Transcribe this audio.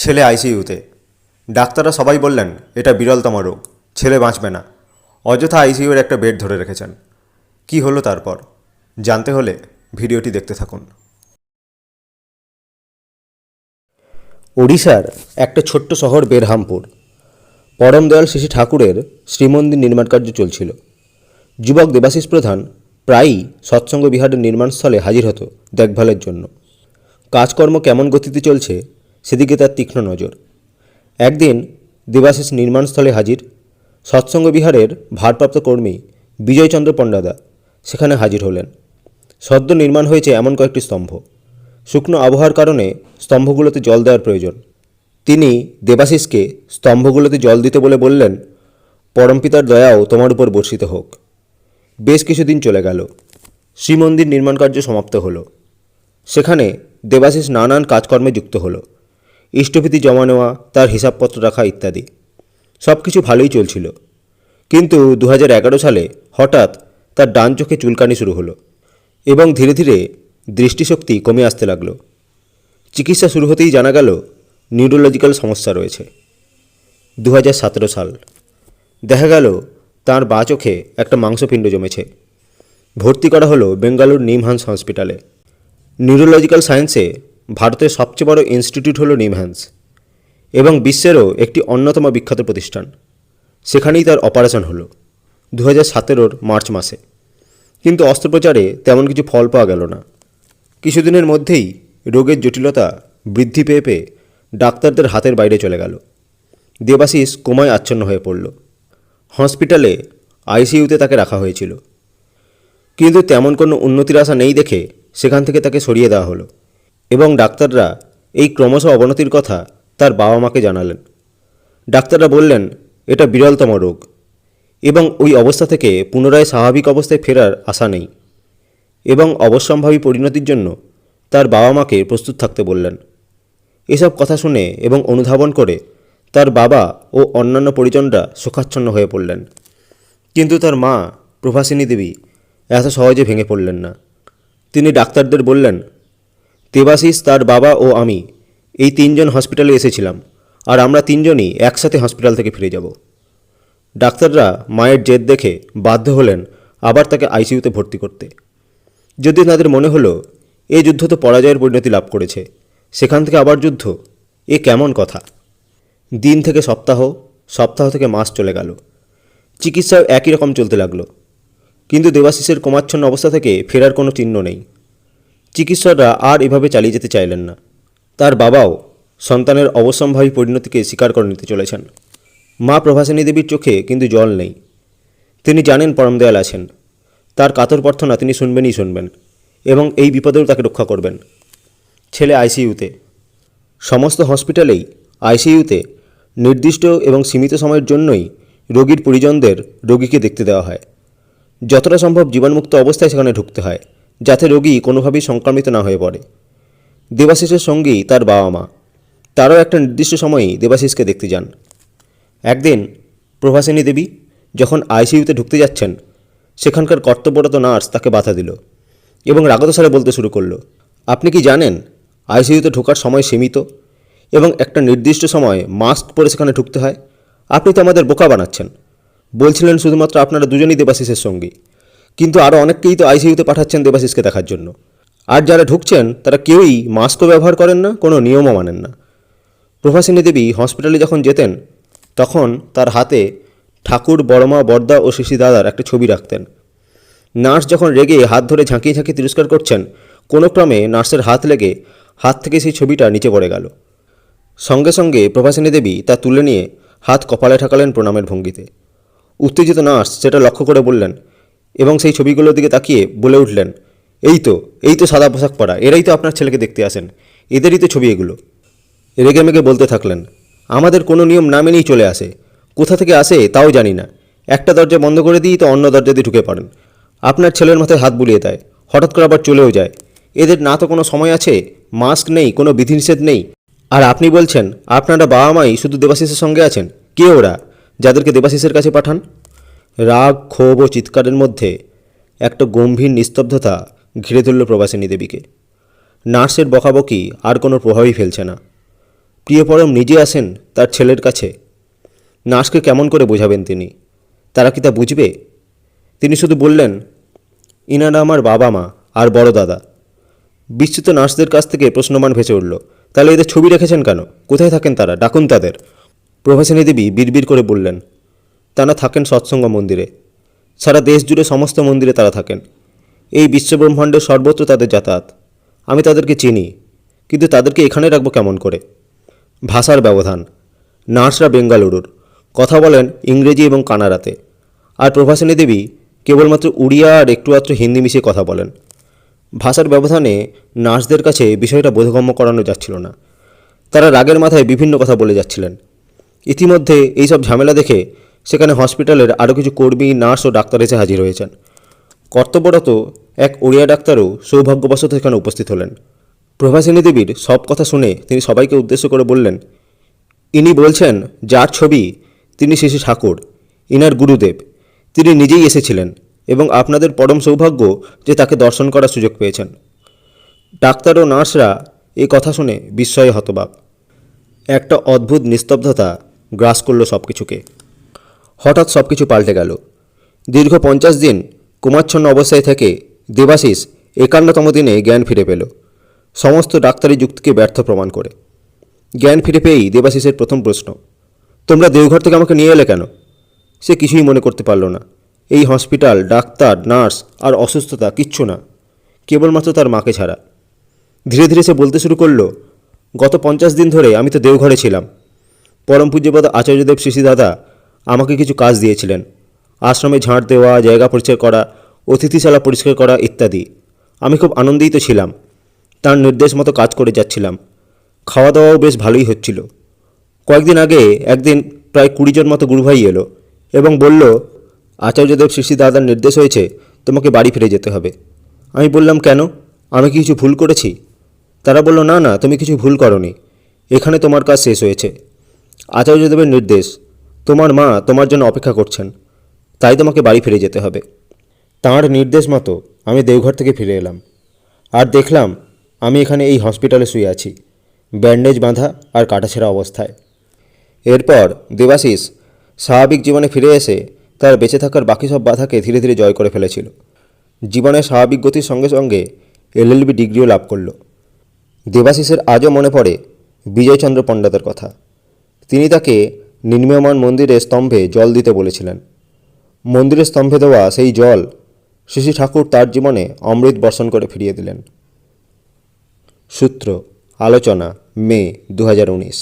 ছেলে আইসিইউতে। ডাক্তাররা সবাই বললেন এটা বিরলতম রোগ, ছেলে বাঁচবে না। অযথা আইসিইউর একটা বেড ধরে রেখেছেন। কি হলো তারপর জানতে হলে ভিডিওটি দেখতে থাকুন। ওড়িশার একটা ছোট্ট শহর বেরহামপুর। পরম দয়াল শ্রী ঠাকুরের শ্রীমন্দির নির্মাণ কার্য চলছিল। যুবক দেবাশিস প্রধান প্রায়ই সৎসঙ্গ বিহারের নির্মাণস্থলে হাজির হতো দেখভালের জন্য। কাজকর্ম কেমন গতিতে চলছে সেদিকে তার তীক্ষ্ণ নজর। একদিন দেবাশিস নির্মাণস্থলে হাজির। সৎসঙ্গ বিহারের ভারপ্রাপ্ত কর্মী বিজয়চন্দ্র পণ্ডাদা সেখানে হাজির হলেন। সদ্য নির্মাণ হয়েছে এমন কয়েকটি স্তম্ভ। শুকনো আবহাওয়ার কারণে স্তম্ভগুলোতে জল দেওয়ার প্রয়োজন। তিনি দেবাশিসকে স্তম্ভগুলোতে জল দিতে বলে বললেন, পরমপিতার দয়াও তোমার উপর বর্ষিত হোক। বেশ কিছুদিন চলে গেল। শ্রীমন্দির নির্মাণ কার্য সমাপ্ত হলো। সেখানে দেবাশিস নানান কাজকর্মে যুক্ত হলো। ইষ্টভীতি জমা নেওয়া, তার হিসাবপত্র রাখা ইত্যাদি সব কিছু ভালোই চলছিল। কিন্তু 2011 সালে হঠাৎ তার ডান চোখে চুলকানি শুরু হলো এবং ধীরে ধীরে দৃষ্টিশক্তি কমে আসতে লাগলো। চিকিৎসা শুরু হতেই জানা গেল নিউরোলজিক্যাল সমস্যা রয়েছে। 2017 সাল। দেখা গেল তার বাঁ চোখে একটা মাংসপিণ্ড জমেছে। ভর্তি করা হলো বেঙ্গালুর নিমহান্স হসপিটালে। নিউরোলজিক্যাল সায়েন্সে ভারতের সবচেয়ে বড় ইনস্টিটিউট হলো নিমহান্স এবং বিশ্বেরও একটি অন্যতম বিখ্যাত প্রতিষ্ঠান। সেখানেই তার অপারেশন হলো 2017 মার্চ মাসে। কিন্তু অস্ত্রোপচারে তেমন কিছু ফল পাওয়া গেল না। কিছুদিনের মধ্যেই রোগের জটিলতা বৃদ্ধি পেয়ে পেয়ে ডাক্তারদের হাতের বাইরে চলে গেল। দেবাশিস কোমায় আচ্ছন্ন হয়ে পড়ল। হসপিটালে আইসিইউতে তাকে রাখা হয়েছিল। কিন্তু তেমন কোনো উন্নতির আশা নেই দেখে সেখান থেকে তাকে সরিয়ে দেওয়া হলো এবং ডাক্তাররা এই ক্রমশ অবনতির কথা তার বাবা মাকে জানালেন। ডাক্তাররা বললেন এটা বিরলতম রোগ এবং ওই অবস্থা থেকে পুনরায় স্বাভাবিক অবস্থায় ফেরার আশা নেই এবং অবশ্যম্ভাবী পরিণতির জন্য তার বাবা মাকে প্রস্তুত থাকতে বললেন। এসব কথা শুনে এবং অনুধাবন করে তার বাবা ও অন্যান্য পরিজনরা শোকাচ্ছন্ন হয়ে পড়লেন। কিন্তু তার মা প্রভাসিনী দেবী এত সহজে ভেঙে পড়লেন না। তিনি ডাক্তারদের বললেন, দেবাশিস, তার বাবা ও আমি এই 3 জন হসপিটালে এসেছিলাম আর আমরা 3 জনই একসাথে হসপিটাল থেকে ফিরে যাব। ডাক্তাররা মায়ের জেদ দেখে বাধ্য হলেন আবার তাকে আইসিইউতে ভর্তি করতে। যদিও তাদের মনে হলো এই যুদ্ধ তো পরাজয়ের পরিণতি লাভ করেছে, সেখান থেকে আবার যুদ্ধ, এ কেমন কথা। দিন থেকে সপ্তাহ, সপ্তাহ থেকে মাস চলে গেল। চিকিৎসাও একই রকম চলতে লাগলো। কিন্তু দেবাশিসের কোমাচ্ছন্ন অবস্থা থেকে ফেরার কোনো চিহ্ন নেই। চিকিৎসকরা আর এভাবে চালিয়ে যেতে চাইলেন না। তার বাবাও সন্তানের অবশ্যম্ভাবী পরিণতিকে স্বীকার করে নিতে চলেছেন। মা প্রভাসিনী দেবীর চোখে কিন্তু জল নেই। তিনি জানেন পরমদয়াল আছেন। তার কাতর প্রার্থনা তিনি শুনবেনই শুনবেন এবং এই বিপদেও তাকে রক্ষা করবেন। ছেলে আইসিইউতে। সমস্ত হসপিটালেই আইসিইউতে নির্দিষ্ট এবং সীমিত সময়ের জন্যই রোগীর পরিজনদের রোগীকে দেখতে দেওয়া হয়। যতটা সম্ভব জীবাণুমুক্ত অবস্থায় সেখানে ঢুকতে হয় যাতে রোগী কোনোভাবেই সংক্রামিত না হয়ে পড়ে। দেবাশিসের সঙ্গেই তার বাবা মা, তারাও একটা নির্দিষ্ট সময়েই দেবাশিসকে দেখতে যান। একদিন প্রভাসিনী দেবী যখন আইসিইউতে ঢুকতে যাচ্ছেন, সেখানকার কর্তব্যরত নার্স তাকে বাধা দিল এবং রাগতস্বরে বলতে শুরু করলো, আপনি কি জানেন আইসিইউতে ঢোকার সময় সীমিত এবং একটা নির্দিষ্ট সময় মাস্ক পরে সেখানে ঢুকতে হয়? আপনি তো আমাদের বোকা বানাচ্ছেন। বলছিলেন শুধুমাত্র আপনারা দুজনই দেবাশিসের সঙ্গী, কিন্তু আরও অনেককেই তো আইসিইউতে পাঠাচ্ছেন দেবাশিসকে দেখার জন্য। আর যারা ঢুকছেন তারা কেউই মাস্কও ব্যবহার করেন না, কোনো নিয়মও মানেন না। প্রভাসিনী দেবী হসপিটালে যখন যেতেন তখন তার হাতে ঠাকুর, বড়মা, বড়দা ও শিশি দাদার একটা ছবি রাখতেন। নার্স যখন রেগে হাত ধরে ঝাঁকিয়ে ঝাঁকিয়ে তিরস্কার করছেন, কোনো ক্রমে নার্সের হাত লেগে হাত থেকে সেই ছবিটা নিচে পড়ে গেল। সঙ্গে সঙ্গে প্রভাসিনী দেবী তা তুলে নিয়ে হাত কপালে ঠাকালেন প্রণামের ভঙ্গিতে। উত্তেজিত নার্স সেটা লক্ষ্য করে বললেন এবং সেই ছবিগুলোর দিকে তাকিয়ে বলে উঠলেন, এই তো সাদা পোশাক পরা, এরাই তো আপনার ছেলেকে দেখতে আসেন, এদেরই তো ছবি এগুলো। রেগে মেগে বলতে থাকলেন, আমাদের কোনো নিয়ম না মেনেই চলে আসে, কোথা থেকে আসে তাও জানি না। একটা দরজা বন্ধ করে দিই তো অন্য দরজা দিয়ে ঢুকে পড়েন। আপনার ছেলের মাথায় হাত বুলিয়ে দেয়, হঠাৎ করে আবার চলেও যায়। এদের না তো কোনো সময় আছে, মাস্ক নেই, কোনো বিধিনিষেধ নেই। আর আপনি বলছেন আপনারা বাবা মাই শুধু দেবাশিসের সঙ্গে আছেন। কে ওরা যাদেরকে দেবাশিসের কাছে পাঠান? রাগ, ক্ষোভ ও চিৎকারের মধ্যে একটা গম্ভীর নিস্তব্ধতা ঘিরে ধরল প্রভাসিনী দেবীকে। নার্সের বকাবকি আর কোনো প্রভাবই ফেলছে না। প্রিয়পরম নিজে আসেন তার ছেলের কাছে। নার্সকে কেমন করে বোঝাবেন তিনি? তারা কি তা বুঝবে? তিনি শুধু বললেন, ইনারা আমার বাবা মা আর বড় দাদা। বিস্মিত নার্সদের কাছ থেকে প্রশ্নমান ভেসে উঠল, তাহলে এদের ছবি রেখেছেন কেন? কোথায় থাকেন তারা? ডাকুন তাদের। প্রভাসিনী দেবী বিড়বিড় করে বললেন, তারা থাকেন সৎসঙ্গ মন্দিরে। সারা দেশ জুড়ে সমস্ত মন্দিরে তারা থাকেন। এই বিশ্বব্রহ্মাণ্ডের সর্বত্র তাদের যাতায়াত। আমি তাদেরকে চিনি, কিন্তু তাদেরকে এখানে রাখবো কেমন করে? ভাষার ব্যবধান। নার্সরা বেঙ্গালুরুর, কথা বলেন ইংরেজি এবং কানাড়াতে, আর প্রভাসিনী দেবী কেবলমাত্র উড়িয়া আর একটু আধটু হিন্দি মিশিয়ে কথা বলেন। ভাষার ব্যবধানে নার্সদের কাছে বিষয়টা বোধগম্য করানো যাচ্ছিল না। তারা রাগের মাথায় বিভিন্ন কথা বলে যাচ্ছিলেন। ইতিমধ্যে এইসব ঝামেলা দেখে সেখানে হসপিটালের আরও কিছু কর্মী, নার্স ও ডাক্তার এসে হাজির হয়েছেন। কর্তব্যরত এক ওড়িয়া ডাক্তারও সৌভাগ্যবশত এখানে উপস্থিত হলেন। প্রভাসিনী দেবীর সব কথা শুনে তিনি সবাইকে উদ্দেশ্য করে বললেন, ইনি বলছেন যার ছবি তিনি শ্রী শ্রী ঠাকুর, ইনার গুরুদেব। তিনি নিজেই এসেছিলেন এবং আপনাদের পরম সৌভাগ্য যে তাকে দর্শন করার সুযোগ পেয়েছেন। ডাক্তার ও নার্সরা এই কথা শুনে বিস্ময়ে হতবাক। একটা অদ্ভুত নিস্তব্ধতা গ্রাস করল সব কিছুকে। হঠাৎ সব কিছু পাল্টে গেল। দীর্ঘ 50 দিন কুমাচ্ছন্ন অবস্থায় থেকে দেবাশিস 51তম দিনে জ্ঞান ফিরে পেল, সমস্ত ডাক্তারি যুক্তিকে ব্যর্থ প্রমাণ করে। জ্ঞান ফিরে পেয়েই দেবাশিসের প্রথম প্রশ্ন, তোমরা দেওঘর থেকে আমাকে নিয়ে এলে কেন? সে কিছুই মনে করতে পারল না। এই হসপিটাল, ডাক্তার, নার্স আর অসুস্থতা কিচ্ছু না, কেবলমাত্র তার মাকে ছাড়া। ধীরে ধীরে সে বলতে শুরু করলো, গত 50 দিন ধরে আমি তো দেওঘরে ছিলাম। পরম পূজ্যপদ আচার্যদেব শ্রী দাদা আমাকে কিছু কাজ দিয়েছিলেন, আশ্রমে ঝাঁট দেওয়া, জায়গা পরিষ্কার করা, অতিথিশালা পরিষ্কার করা ইত্যাদি। আমি খুব আনন্দিত ছিলাম, তার নির্দেশ মতো কাজ করে যাচ্ছিলাম। খাওয়া দাওয়াও বেশ ভালোই হচ্ছিল। কয়েকদিন আগে একদিন প্রায় 20 জন মতো গুরুভাই এলো এবং বলল, আচার্যদেব শ্রী দাদার নির্দেশ হয়েছে তোমাকে বাড়ি ফিরে যেতে হবে। আমি বললাম, কেন? আমি কি কিছু ভুল করেছি? তারা বলল, না না, তুমি কিছু ভুল করনি, এখানে তোমার কাজ শেষ হয়েছে। আচার্যদেবের নির্দেশ, তোমার মা তোমার জন্য অপেক্ষা করছেন, তাই তোমাকে বাড়ি ফিরে যেতে হবে। তাঁর নির্দেশ মতো আমি দেওঘর থেকে ফিরে এলাম আর দেখলাম আমি এখানে এই হসপিটালে শুয়ে আছি, ব্যান্ডেজ বাঁধা আর কাটাছেঁড়া অবস্থায়। এরপর দেবাশিস স্বাভাবিক জীবনে ফিরে এসে তার বেঁচে থাকার বাকি সব বাধাকে ধীরে ধীরে জয় করে ফেলেছিল। জীবনের স্বাভাবিক গতির সঙ্গে সঙ্গে এলএলবি ডিগ্রিও লাভ করল। দেবাশিসের আজও মনে পড়ে বিজয়চন্দ্র পণ্ডাতের কথা। তিনি তাকে নির্মীয়মান মন্দিরের স্তম্ভে জল দিতে বলেছিলেন। মন্দিরের স্তম্ভে দেওয়া সেই জল শ্রী শ্রী ঠাকুর তার জীবনে অমৃত বর্ষণ করে ফিরিয়ে দিলেন। সূত্র আলোচনা মে 2019।